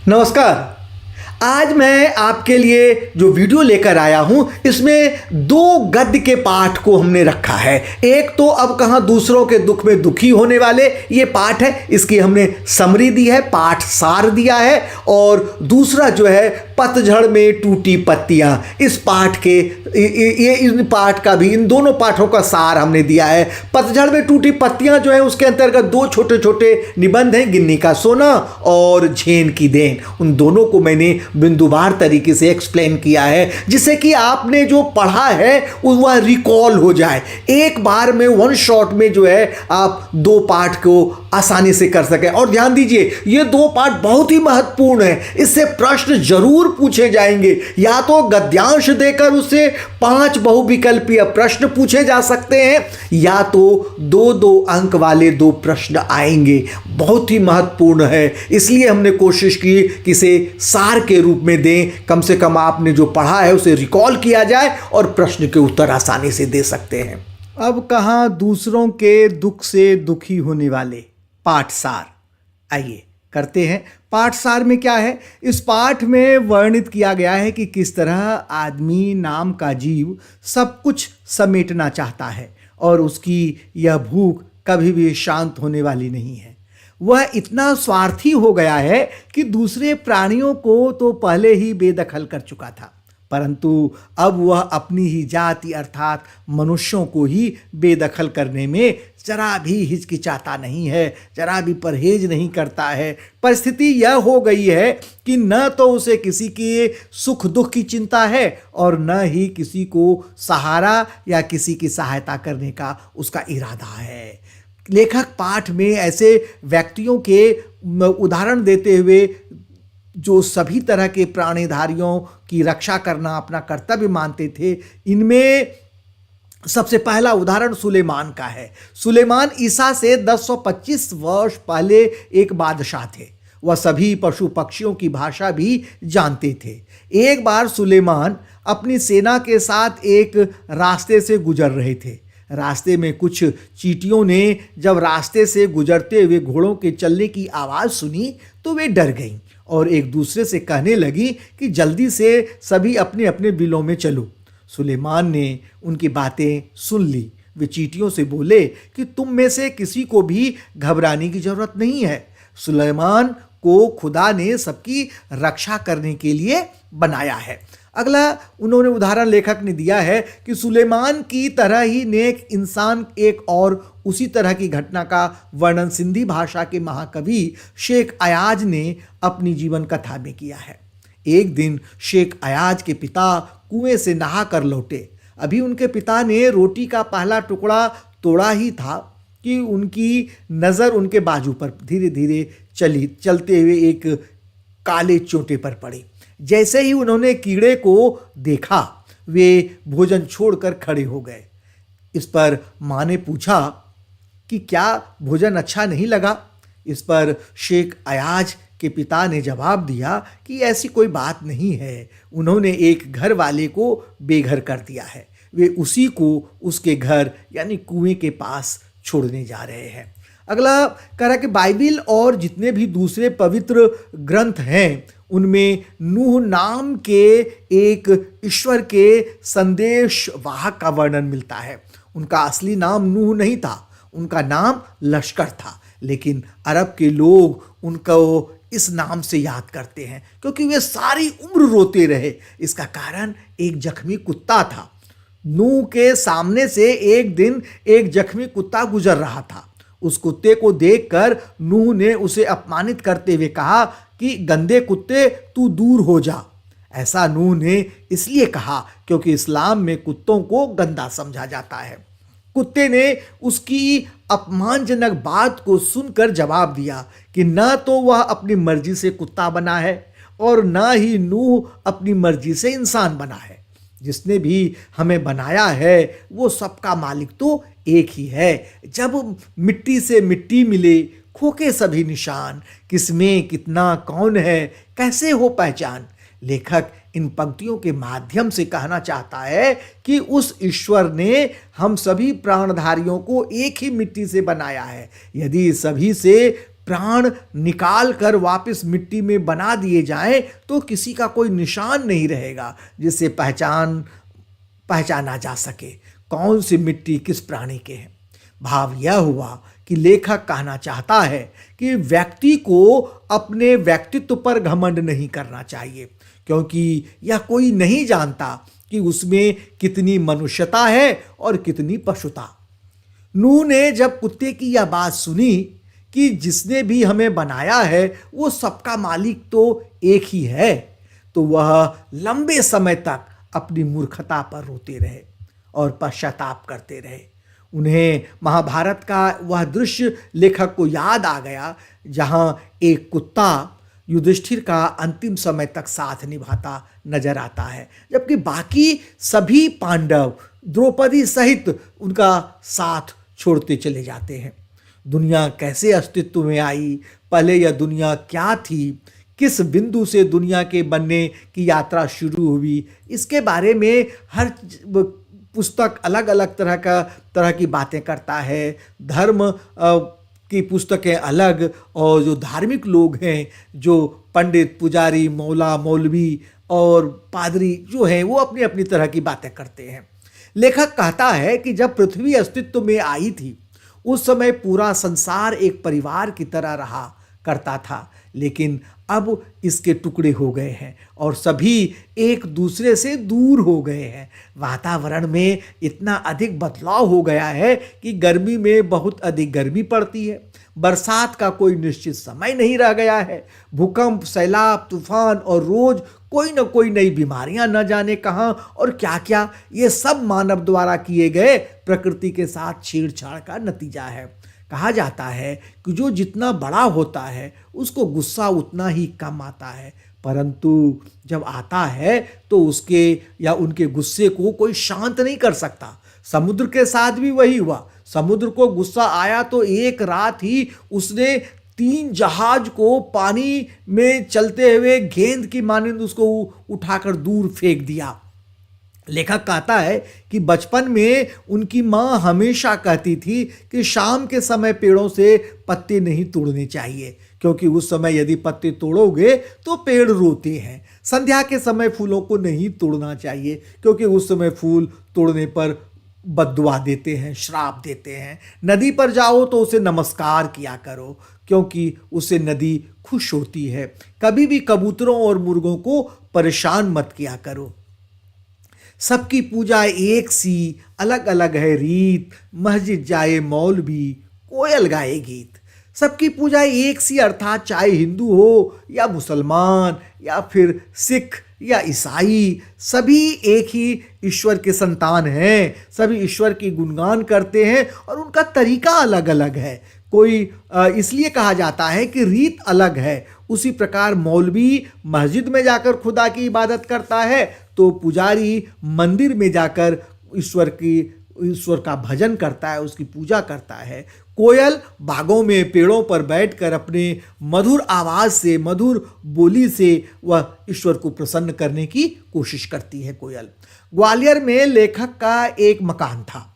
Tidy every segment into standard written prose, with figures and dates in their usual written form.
नमस्कार। आज मैं आपके लिए जो वीडियो लेकर आया हूं इसमें दो गद्य के पाठ को हमने रखा है। एक तो अब कहां दूसरों के दुख में दुखी होने वाले ये पाठ है, इसकी हमने समरी दी है, पाठ सार दिया है। और दूसरा जो है पतझड़ में टूटी पत्तियां, इस पाठ के ये इन पाठ का भी, इन दोनों पाठों का सार हमने दिया है। पतझड़ में टूटी पत्तियां जो है उसके अंतर्गत दो छोटे छोटे निबंध हैं, गिन्नी का सोना और झेन की देन। उन दोनों को मैंने बिंदुवार तरीके से एक्सप्लेन किया है जिससे कि आपने जो पढ़ा है वह रिकॉल हो जाए, एक बार में वन शॉट में जो है आप दो पाठ को आसानी से कर सकें। और ध्यान दीजिए, ये दो पाठ बहुत ही महत्वपूर्ण है, इससे प्रश्न जरूर पूछे जाएंगे। या तो गद्यांश देकर उससे 5 बहुविकल्पीय प्रश्न पूछे जा सकते हैं, या तो 2-2 अंक वाले 2 प्रश्न आएंगे। बहुत ही महत्वपूर्ण है, इसलिए हमने कोशिश की कि इसे सार के रूप में दें। कम से कम आपने जो पढ़ा है उसे रिकॉल किया जाए और प्रश्न के उत्तर आसानी से दे सकते हैं। अब कहां दूसरों के दुख से दुखी होने वाले, पाठसार। आइए करते हैं। पाठसार में क्या है? इस पाठ में वर्णित किया गया है कि किस तरह आदमी नाम का जीव सब कुछ समेटना चाहता है और उसकी यह भूख कभी भी शांत होने वाली नहीं है। वह इतना स्वार्थी हो गया है कि दूसरे प्राणियों को तो पहले ही बेदखल कर चुका था, परंतु अब वह अपनी ही जाति अर्थात मनुष्यों को ही बेदखल करने में जरा भी हिचकिचाता नहीं है, जरा भी परहेज नहीं करता है। परिस्थिति यह हो गई है कि न तो उसे किसी के सुख दुख की चिंता है और न ही किसी को सहारा या किसी की सहायता करने का उसका इरादा है। लेखक पाठ में ऐसे व्यक्तियों के उदाहरण देते हुए जो सभी तरह के प्राणीधारियों की रक्षा करना अपना कर्तव्य मानते थे, इनमें सबसे पहला उदाहरण सुलेमान का है। सुलेमान ईसा से 1025 वर्ष पहले एक बादशाह थे। वह सभी पशु पक्षियों की भाषा भी जानते थे। एक बार सुलेमान अपनी सेना के साथ एक रास्ते से गुजर रहे थे। रास्ते में कुछ चींटियों ने जब रास्ते से गुजरते हुए घोड़ों के चलने की आवाज़ सुनी तो वे डर गईं और एक दूसरे से कहने लगी कि जल्दी से सभी अपने अपने बिलों में चलो। सुलेमान ने उनकी बातें सुन ली। वे चींटियों से बोले कि तुम में से किसी को भी घबराने की जरूरत नहीं है। सुलेमान को खुदा ने सबकी रक्षा करने के लिए बनाया है। अगला उन्होंने उदाहरण लेखक ने दिया है कि सुलेमान की तरह ही नेक इंसान एक और उसी तरह की घटना का वर्णन सिंधी भाषा के महाकवि शेख अयाज ने अपनी जीवन कथा में किया है। एक दिन शेख अयाज के पिता कुएं से नहा कर लौटे। अभी उनके पिता ने रोटी का पहला टुकड़ा तोड़ा ही था कि उनकी नज़र उनके बाजू पर धीरे धीरे चलते हुए एक काले चोटे पर पड़ी। जैसे ही उन्होंने कीड़े को देखा वे भोजन छोड़कर खड़े हो गए। इस पर माँ ने पूछा कि क्या भोजन अच्छा नहीं लगा? इस पर शेख अयाज के पिता ने जवाब दिया कि ऐसी कोई बात नहीं है। उन्होंने एक घर वाले को बेघर कर दिया है, वे उसी को उसके घर यानी कुएं के पास छोड़ने जा रहे हैं। अगला कह रहा कि बाइबिल और जितने भी दूसरे पवित्र ग्रंथ हैं उनमें नूह नाम के एक ईश्वर के संदेश वाहक का वर्णन मिलता है। उनका असली नाम नूह नहीं था, उनका नाम लश्कर था, लेकिन अरब के लोग उनको इस नाम से याद करते हैं क्योंकि वे सारी उम्र रोते रहे। इसका कारण एक जख्मी कुत्ता था। नूह के सामने से एक दिन एक जख्मी कुत्ता गुजर रहा था। उस कुत्ते को देखकर नूह ने उसे अपमानित करते हुए कहा कि गंदे कुत्ते तू दूर हो जा। ऐसा नूह ने इसलिए कहा क्योंकि इस्लाम में कुत्तों को गंदा समझा जाता है। कुत्ते ने उसकी अपमानजनक बात को सुनकर जवाब दिया कि न तो वह अपनी मर्जी से कुत्ता बना है और न ही नूह अपनी मर्जी से इंसान बना है। जिसने भी हमें बनाया है वो सबका मालिक तो एक ही है। जब मिट्टी से मिट्टी मिले खोके सभी निशान, किसमें कितना कौन है कैसे हो पहचान। लेखक इन पंक्तियों के माध्यम से कहना चाहता है कि उस ईश्वर ने हम सभी प्राणधारियों को एक ही मिट्टी से बनाया है। यदि सभी से प्राण निकाल कर वापस मिट्टी में बना दिए जाएं तो किसी का कोई निशान नहीं रहेगा जिससे पहचाना जा सके कौन सी मिट्टी किस प्राणी के हैं। भाव यह हुआ कि लेखक कहना चाहता है कि व्यक्ति को अपने व्यक्तित्व पर घमंड नहीं करना चाहिए, क्योंकि यह कोई नहीं जानता कि उसमें कितनी मनुष्यता है और कितनी पशुता। नूह ने जब कुत्ते की यह बात सुनी कि जिसने भी हमें बनाया है वो सबका मालिक तो एक ही है, तो वह लंबे समय तक अपनी मूर्खता पर रोते रहे और पश्चाताप करते रहे। उन्हें महाभारत का वह दृश्य लेखक को याद आ गया जहां एक कुत्ता युधिष्ठिर का अंतिम समय तक साथ निभाता नजर आता है, जबकि बाकी सभी पांडव द्रौपदी सहित उनका साथ छोड़ते चले जाते हैं। दुनिया कैसे अस्तित्व में आई, पहले यह दुनिया क्या थी, किस बिंदु से दुनिया के बनने की यात्रा शुरू हुई, इसके बारे में हर पुस्तक अलग अलग तरह की बातें करता है। धर्म की पुस्तकें अलग, और जो धार्मिक लोग हैं, जो पंडित, पुजारी, मौला, मौलवी और पादरी जो हैं, वो अपनी अपनी तरह की बातें करते हैं। लेखक कहता है कि जब पृथ्वी अस्तित्व में आई थी उस समय पूरा संसार एक परिवार की तरह रहा करता था, लेकिन अब इसके टुकड़े हो गए हैं और सभी एक दूसरे से दूर हो गए हैं। वातावरण में इतना अधिक बदलाव हो गया है कि गर्मी में बहुत अधिक गर्मी पड़ती है, बरसात का कोई निश्चित समय नहीं रह गया है, भूकंप, सैलाब, तूफान और रोज कोई न कोई नई बीमारियां न जाने कहाँ और क्या क्या, ये सब मानव द्वारा किए गए प्रकृति के साथ छेड़छाड़ का नतीजा है। कहा जाता है कि जो जितना बड़ा होता है उसको गुस्सा उतना ही कम आता है, परंतु जब आता है तो उसके या उनके गुस्से को कोई शांत नहीं कर सकता। समुद्र के साथ भी वही हुआ। समुद्र को गुस्सा आया तो एक रात ही उसने 3 जहाज को पानी में चलते हुए गेंद की मानिंद उसको उठाकर दूर फेंक दिया। लेखक कहता है कि बचपन में उनकी माँ हमेशा कहती थी कि शाम के समय पेड़ों से पत्ते नहीं तोड़ने चाहिए, क्योंकि उस समय यदि पत्ते तोड़ोगे तो पेड़ रोते हैं। संध्या के समय फूलों को नहीं तोड़ना चाहिए, क्योंकि उस समय फूल तोड़ने पर बद्दुआ देते हैं, श्राप देते हैं। नदी पर जाओ तो उसे नमस्कार किया करो, क्योंकि उससे नदी खुश होती है। कभी भी कबूतरों और मुर्गों को परेशान मत किया करो। सबकी पूजा एक सी, अलग अलग है रीत, मस्जिद जाए मौलवी, कोयल गाए गीत। सबकी पूजा एक सी अर्थात चाहे हिंदू हो या मुसलमान या फिर सिख या ईसाई, सभी एक ही ईश्वर के संतान हैं। सभी ईश्वर की गुणगान करते हैं और उनका तरीका अलग अलग है। कोई इसलिए कहा जाता है कि रीत अलग है। उसी प्रकार मौलवी मस्जिद में जाकर खुदा की इबादत करता है तो पुजारी मंदिर में जाकर ईश्वर का भजन करता है, उसकी पूजा करता है। कोयल बागों में पेड़ों पर बैठकर अपने मधुर आवाज से, मधुर बोली से वह ईश्वर को प्रसन्न करने की कोशिश करती है कोयल। ग्वालियर में लेखक का एक मकान था।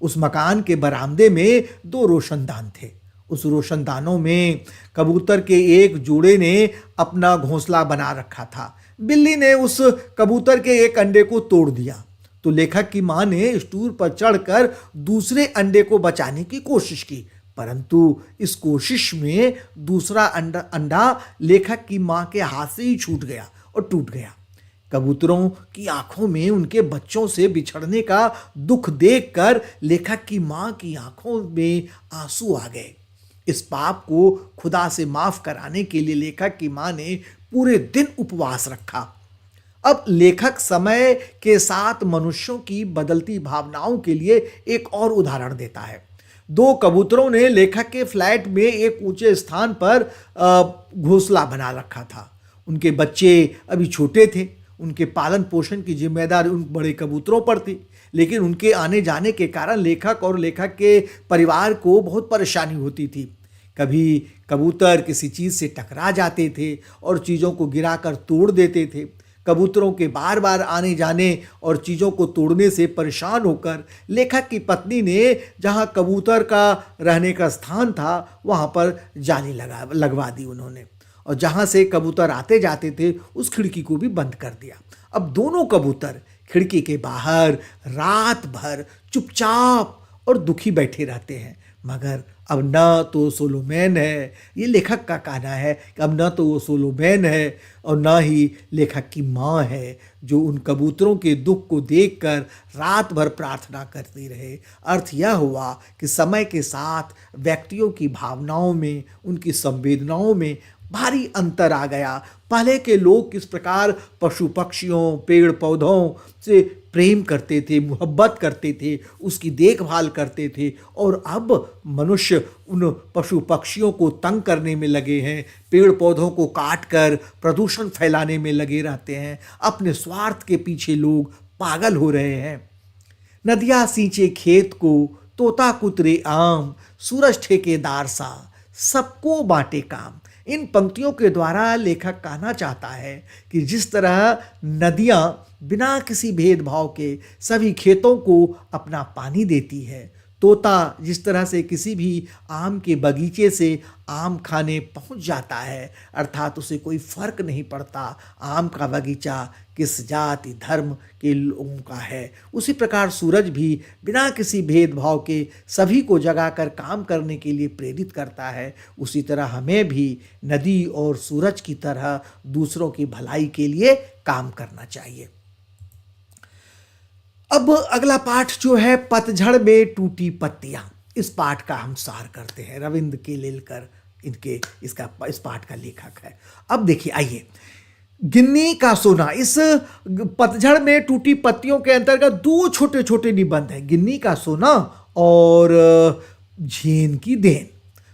उस मकान के बरामदे में 2 रोशनदान थे। उस रोशनदानों में कबूतर के एक जोड़े ने अपना घोंसला बना रखा था। बिल्ली ने उस कबूतर के एक अंडे को तोड़ दिया तो लेखक की मां ने स्टूल पर चढ़कर दूसरे अंडे को बचाने की कोशिश की, परंतु इस कोशिश में दूसरा अंडा लेखक की मां के हाथ से ही छूट गया और टूट गया। कबूतरों की आंखों में उनके बच्चों से बिछड़ने का दुख देखकर लेखक की मां की आंखों में आंसू आ गए। इस पाप को खुदा से माफ कराने के लिए लेखक की मां ने पूरे दिन उपवास रखा। अब लेखक समय के साथ मनुष्यों की बदलती भावनाओं के लिए एक और उदाहरण देता है। 2 कबूतरों ने लेखक के फ्लैट में एक ऊंचे स्थान पर घोंसला बना रखा था। उनके बच्चे अभी छोटे थे, उनके पालन पोषण की जिम्मेदारी उन बड़े कबूतरों पर थी, लेकिन उनके आने जाने के कारण लेखक और लेखक के परिवार को बहुत परेशानी होती थी। कभी कबूतर किसी चीज़ से टकरा जाते थे और चीज़ों को गिराकर तोड़ देते थे। कबूतरों के बार बार आने जाने और चीज़ों को तोड़ने से परेशान होकर लेखक की पत्नी ने जहाँ कबूतर का रहने का स्थान था वहाँ पर जाली लगवा दी उन्होंने, और जहाँ से कबूतर आते जाते थे उस खिड़की को भी बंद कर दिया। अब दोनों कबूतर खिड़की के बाहर रात भर चुपचाप और दुखी बैठे रहते हैं। मगर अब ना तो सोलोमन है, ये लेखक का कहना है कि अब ना तो वो सोलोमन है और ना ही लेखक की माँ है जो उन कबूतरों के दुख को देखकर रात भर प्रार्थना करती रहे। अर्थ यह हुआ कि समय के साथ व्यक्तियों की भावनाओं में, उनकी संवेदनाओं में भारी अंतर आ गया। पहले के लोग किस प्रकार पशु पक्षियों, पेड़ पौधों से प्रेम करते थे, मोहब्बत करते थे, उसकी देखभाल करते थे, और अब मनुष्य उन पशु पक्षियों को तंग करने में लगे हैं, पेड़ पौधों को काट कर प्रदूषण फैलाने में लगे रहते हैं। अपने स्वार्थ के पीछे लोग पागल हो रहे हैं। नदियाँ सींचे खेत को, तोता कुतरे आम, सूरज ठेकेदार सा, सबको बांटे काम। इन पंक्तियों के द्वारा लेखक कहना चाहता है कि जिस तरह नदियाँ बिना किसी भेदभाव के सभी खेतों को अपना पानी देती है, तोता जिस तरह से किसी भी आम के बगीचे से आम खाने पहुंच जाता है, अर्थात उसे कोई फर्क नहीं पड़ता आम का बगीचा किस जाति धर्म के लोगों का है, उसी प्रकार सूरज भी बिना किसी भेदभाव के सभी को जगाकर काम करने के लिए प्रेरित करता है। उसी तरह हमें भी नदी और सूरज की तरह दूसरों की भलाई के लिए काम करना चाहिए। अब अगला पाठ जो है पतझड़ में टूटी पत्तियां, इस पाठ का हम सार करते हैं। रविंद्र केलेलकर इस पाठ का लेखक है। अब देखिए, आइए, गिन्नी का सोना, इस पतझड़ में टूटी पत्तियों के अंतर्गत दो छोटे छोटे निबंध हैं, गिन्नी का सोना और झीन की देन।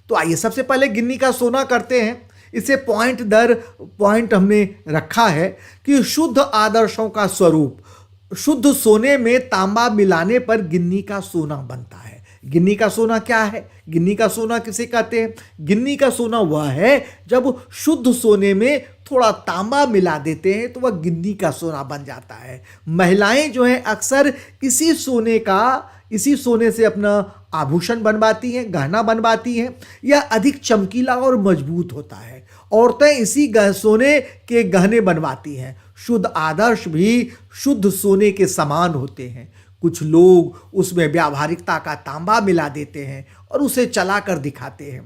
तो आइए सबसे पहले गिन्नी का सोना करते हैं। इसे पॉइंट दर पॉइंट हमने रखा है कि शुद्ध आदर्शों का स्वरूप, शुद्ध सोने में तांबा मिलाने पर गिन्नी का सोना बनता है। गिन्नी का सोना क्या है? गिन्नी का सोना किसे कहते हैं? गिन्नी का सोना वह है जब शुद्ध सोने में थोड़ा तांबा मिला देते हैं तो वह गिन्नी का सोना बन जाता है। महिलाएं जो हैं अक्सर इसी सोने से अपना आभूषण बनवाती हैं, गहना बनवाती हैं। यह अधिक चमकीला और मजबूत होता है। औरतें इसी सोने के गहने बनवाती हैं। शुद्ध आदर्श भी शुद्ध सोने के समान होते हैं। कुछ लोग उसमें व्यावहारिकता का तांबा मिला देते हैं और उसे चलाकर दिखाते हैं।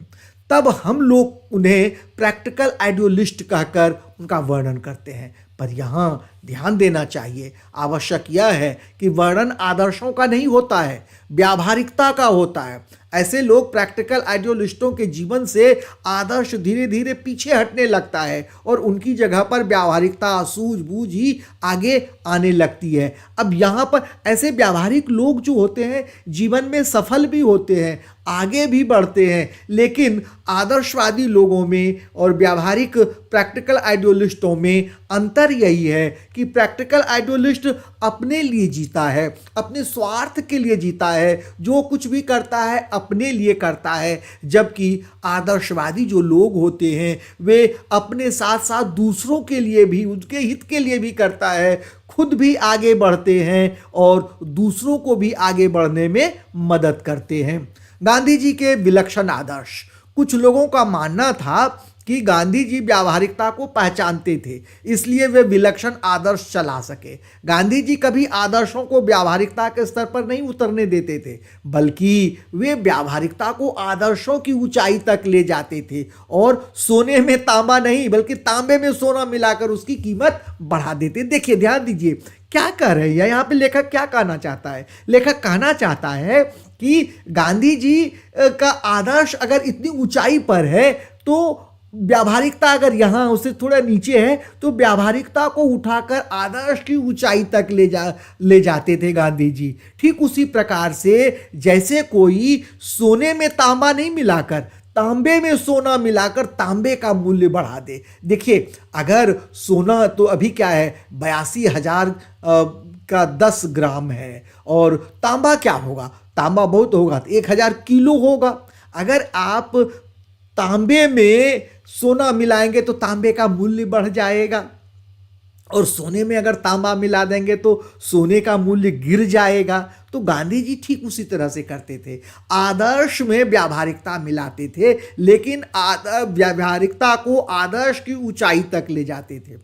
तब हम लोग उन्हें प्रैक्टिकल आइडियलिस्ट कहकर उनका वर्णन करते हैं। पर यहाँ ध्यान देना चाहिए, आवश्यक यह है कि वर्णन आदर्शों का नहीं होता है, व्यावहारिकता का होता है। ऐसे लोग प्रैक्टिकल आइडियलिस्टों के जीवन से आदर्श धीरे धीरे पीछे हटने लगता है और उनकी जगह पर व्यावहारिकता, सूझबूझ ही आगे आने लगती है। अब यहाँ पर ऐसे व्यावहारिक लोग जो होते हैं जीवन में सफल भी होते हैं, आगे भी बढ़ते हैं, लेकिन आदर्शवादी लोगों में और व्यावहारिक प्रैक्टिकल आइडियलिस्टों में अंतर यही है कि प्रैक्टिकल आइडियलिस्ट अपने लिए जीता है, अपने स्वार्थ के लिए जीता है, जो कुछ भी करता है अपने लिए करता है, जबकि आदर्शवादी जो लोग होते हैं वे अपने साथ साथ दूसरों के लिए भी, उनके हित के लिए भी करता है, खुद भी आगे बढ़ते हैं और दूसरों को भी आगे बढ़ने में मदद करते हैं। गांधी जी के विलक्षण आदर्श, कुछ लोगों का मानना था कि गांधी जी व्यावहारिकता को पहचानते थे, इसलिए वे विलक्षण आदर्श चला सके। गांधी जी कभी आदर्शों को व्यावहारिकता के स्तर पर नहीं उतरने देते थे, बल्कि वे व्यावहारिकता को आदर्शों की ऊंचाई तक ले जाते थे और सोने में तांबा नहीं बल्कि तांबे में सोना मिलाकर उसकी कीमत बढ़ा देते। देखिए, ध्यान दीजिए क्या कह रहे हैं यहाँ पे लेखक, क्या कहना चाहता है? लेखक कहना चाहता है कि गांधी जी का आदर्श अगर इतनी ऊंचाई पर है तो व्यावहारिकता अगर यहाँ उससे थोड़ा नीचे है तो व्यावहारिकता को उठाकर आदर्श की ऊंचाई तक ले जाते थे गांधी जी। ठीक उसी प्रकार से जैसे कोई सोने में तांबा नहीं मिलाकर तांबे में सोना मिलाकर तांबे का मूल्य बढ़ा दे। देखिए, अगर सोना तो अभी क्या है 82,000 का 10 ग्राम है और तांबा क्या होगा? तांबा बहुत होगा तो 1,000 किलो होगा। अगर आप तांबे में सोना मिलाएंगे तो तांबे का मूल्य बढ़ जाएगा और सोने में अगर तांबा मिला देंगे तो सोने का मूल्य गिर जाएगा। तो गांधी जी ठीक उसी तरह से करते थे, आदर्श में व्यावहारिकता मिलाते थे, लेकिन व्यावहारिकता को आदर्श की ऊंचाई तक ले जाते थे।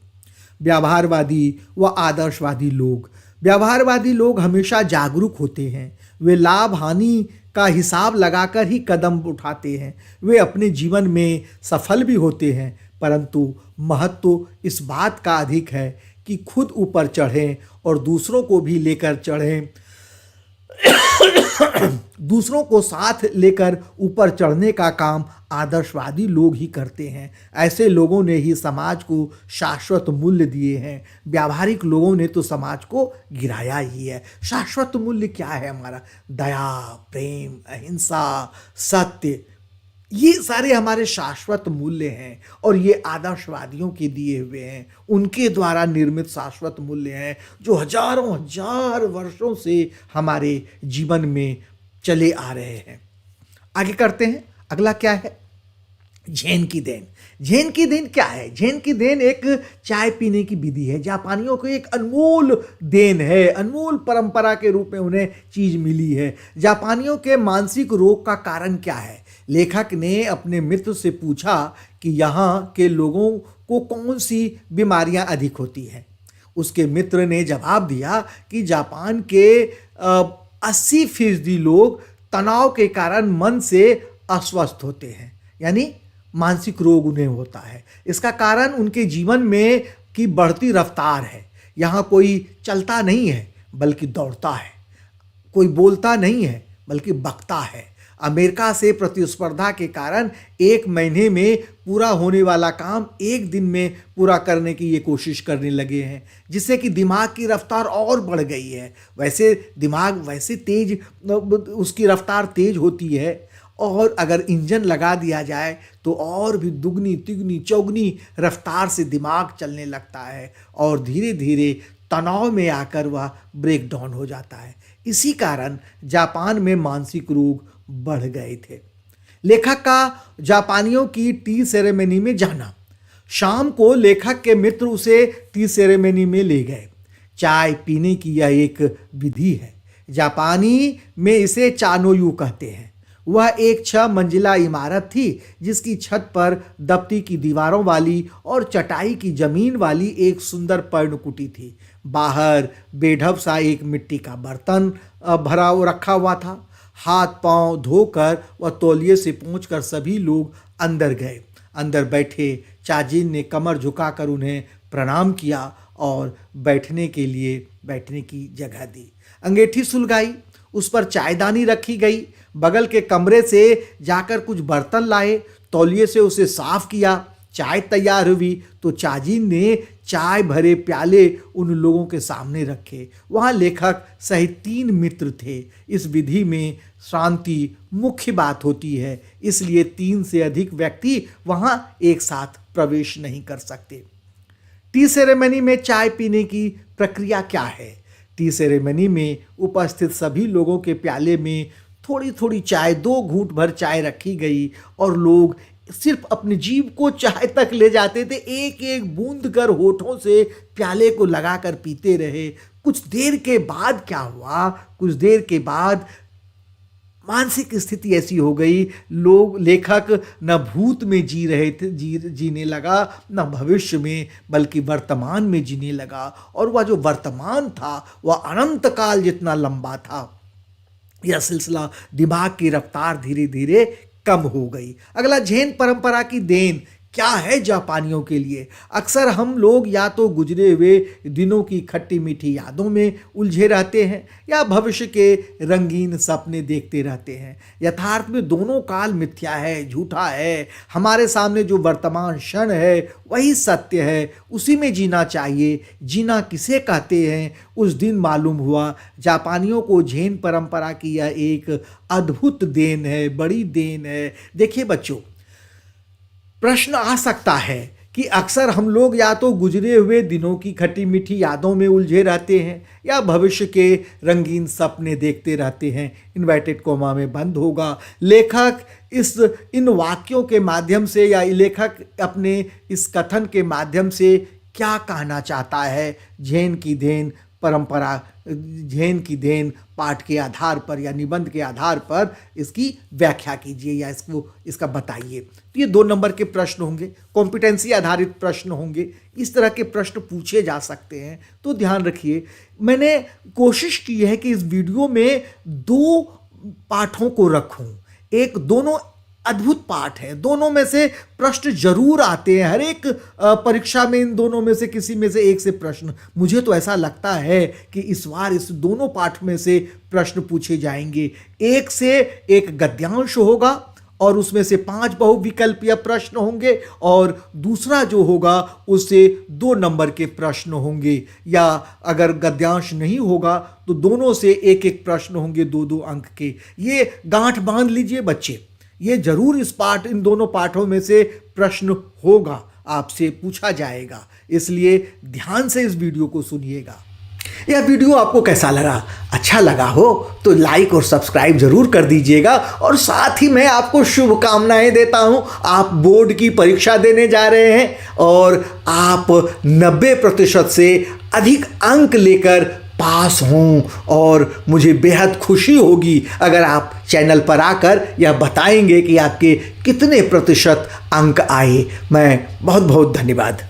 व्यवहारवादी व आदर्शवादी लोग, व्यवहारवादी लोग हमेशा जागरूक होते हैं, वे लाभ हानि का हिसाब लगाकर ही कदम उठाते हैं, वे अपने जीवन में सफल भी होते हैं, परंतु महत्व इस बात का अधिक है कि खुद ऊपर चढ़ें और दूसरों को भी लेकर चढ़ें, दूसरों को साथ लेकर ऊपर चढ़ने का काम आदर्शवादी लोग ही करते हैं। ऐसे लोगों ने ही समाज को शाश्वत मूल्य दिए हैं, व्यावहारिक लोगों ने तो समाज को गिराया ही है। शाश्वत मूल्य क्या है हमारा? दया, प्रेम, अहिंसा, सत्य, ये सारे हमारे शाश्वत मूल्य हैं और ये आदर्शवादियों के दिए हुए हैं, उनके द्वारा निर्मित शाश्वत मूल्य हैं जो हजारों हजार वर्षों से हमारे जीवन में चले आ रहे हैं। आगे करते हैं, अगला क्या है? झेन की देन। झेन की देन क्या है? झेन की देन एक चाय पीने की विधि है, जापानियों को एक अनमोल देन है, अनमोल परंपरा के रूप में उन्हें चीज मिली है। जापानियों के मानसिक रोग का कारण क्या है? लेखक ने अपने मित्र से पूछा कि यहाँ के लोगों को कौन सी बीमारियां अधिक होती हैं। उसके मित्र ने जवाब दिया कि जापान के 80% लोग तनाव के कारण मन से अस्वस्थ होते हैं, यानी मानसिक रोग उन्हें होता है। इसका कारण उनके जीवन में की बढ़ती रफ्तार है। यहाँ कोई चलता नहीं है बल्कि दौड़ता है, कोई बोलता नहीं है बल्कि बकता है। अमेरिका से प्रतिस्पर्धा के कारण 1 महीने में पूरा होने वाला काम 1 दिन में पूरा करने की ये कोशिश करने लगे हैं, जिससे कि दिमाग की रफ्तार और बढ़ गई है। वैसे दिमाग वैसे तेज, उसकी रफ्तार तेज होती है, और अगर इंजन लगा दिया जाए तो और भी दुगनी तिगनी चौगनी रफ्तार से दिमाग चलने लगता है और धीरे धीरे तनाव में आकर वह ब्रेक डाउन हो जाता है। इसी कारण जापान में मानसिक रोग बढ़ गए थे। लेखक का जापानियों की टी सेरेमनी में जाना। शाम को लेखक के मित्र उसे टी सेरेमनी में ले गए। चाय पीने की यह एक विधि है, जापानी में इसे चानोयू कहते हैं। वह एक 6 मंजिला इमारत थी जिसकी छत पर दफ्ती की दीवारों वाली और चटाई की जमीन वाली एक सुंदर पर्णकुटी थी। बाहर बेढब सा एक मिट्टी का बर्तन भरा रखा हुआ था। हाथ पांव धोकर व तौलिए से पोंछकर सभी लोग अंदर गए। अंदर बैठे चाजिन ने कमर झुकाकर उन्हें प्रणाम किया और बैठने की जगह दी। अंगीठी सुलगाई, उस पर चायदानी रखी गई। बगल के कमरे से जाकर कुछ बर्तन लाए, तौलिए से उसे साफ किया। चाय तैयार हुई तो चाजिन ने चाय भरे प्याले उन लोगों के सामने रखे। वहाँ लेखक सहित 3 मित्र थे। इस विधि में शांति मुख्य बात होती है, इसलिए 3 से अधिक व्यक्ति वहाँ एक साथ प्रवेश नहीं कर सकते। टी सेरेमनी में चाय पीने की प्रक्रिया क्या है? टी सेरेमनी में उपस्थित सभी लोगों के प्याले में थोड़ी थोड़ी चाय, 2 घूंट भर चाय रखी गई और लोग सिर्फ अपनी जीभ को चाय तक ले जाते थे। एक एक बूंद कर होठों से प्याले को लगाकर पीते रहे। कुछ देर के बाद क्या हुआ? कुछ देर के बाद मानसिक स्थिति ऐसी हो गई, लेखक न भूत में जी रहे थे, जीने लगा, न भविष्य में बल्कि वर्तमान में जीने लगा। और वह जो वर्तमान था वह अनंत काल जितना लंबा था। यह सिलसिला दिमाग की रफ्तार धीरे धीरे कम हो गई। अगला, झेन परंपरा की देन क्या है जापानियों के लिए? अक्सर हम लोग या तो गुजरे हुए दिनों की खट्टी मीठी यादों में उलझे रहते हैं या भविष्य के रंगीन सपने देखते रहते हैं। यथार्थ में दोनों काल मिथ्या है, झूठा है। हमारे सामने जो वर्तमान क्षण है वही सत्य है, उसी में जीना चाहिए। जीना किसे कहते हैं उस दिन मालूम हुआ। जापानियों को झेन परंपरा की यह एक अद्भुत देन है, बड़ी देन है। देखिए बच्चों, प्रश्न आ सकता है कि अक्सर हम लोग या तो गुजरे हुए दिनों की खट्टी मीठी यादों में उलझे रहते हैं या भविष्य के रंगीन सपने देखते रहते हैं। इन्वर्टेड कोमा में बंद होगा। लेखक इन वाक्यों के माध्यम से या लेखक अपने इस कथन के माध्यम से क्या कहना चाहता है झेन की देन परंपरा, झेन की देन पाठ के आधार पर या निबंध के आधार पर इसकी व्याख्या कीजिए या इसका बताइए। तो ये 2 नंबर के प्रश्न होंगे, कॉम्पिटेंसी आधारित प्रश्न होंगे, इस तरह के प्रश्न पूछे जा सकते हैं। तो ध्यान रखिए, मैंने कोशिश की है कि इस वीडियो में 2 पाठों को रखूं। एक दोनों अद्भुत पाठ है, दोनों में से प्रश्न जरूर आते हैं, हर एक परीक्षा में इन दोनों में से किसी में से एक से प्रश्न, मुझे तो ऐसा लगता है कि इस बार इस दोनों पाठ में से प्रश्न पूछे जाएंगे। एक से एक गद्यांश होगा और उसमें से 5 बहुविकल्पीय प्रश्न होंगे और दूसरा जो होगा उससे 2 नंबर के प्रश्न होंगे, या अगर गद्यांश नहीं होगा तो दोनों से एक एक प्रश्न होंगे 2-2 अंक के। ये गांठ बांध लीजिए बच्चे, ये जरूर इन दोनों पाठों में से प्रश्न होगा, आपसे पूछा जाएगा, इसलिए ध्यान से इस वीडियो को सुनिएगा। यह वीडियो आपको कैसा लगा? अच्छा लगा हो तो लाइक और सब्सक्राइब जरूर कर दीजिएगा, और साथ ही मैं आपको शुभकामनाएं देता हूं। आप बोर्ड की परीक्षा देने जा रहे हैं और आप 90% से अधिक अंक लेकर पास हों, और मुझे बेहद खुशी होगी अगर आप चैनल पर आकर यह बताएंगे कि आपके कितने प्रतिशत अंक आए। मैं बहुत बहुत धन्यवाद।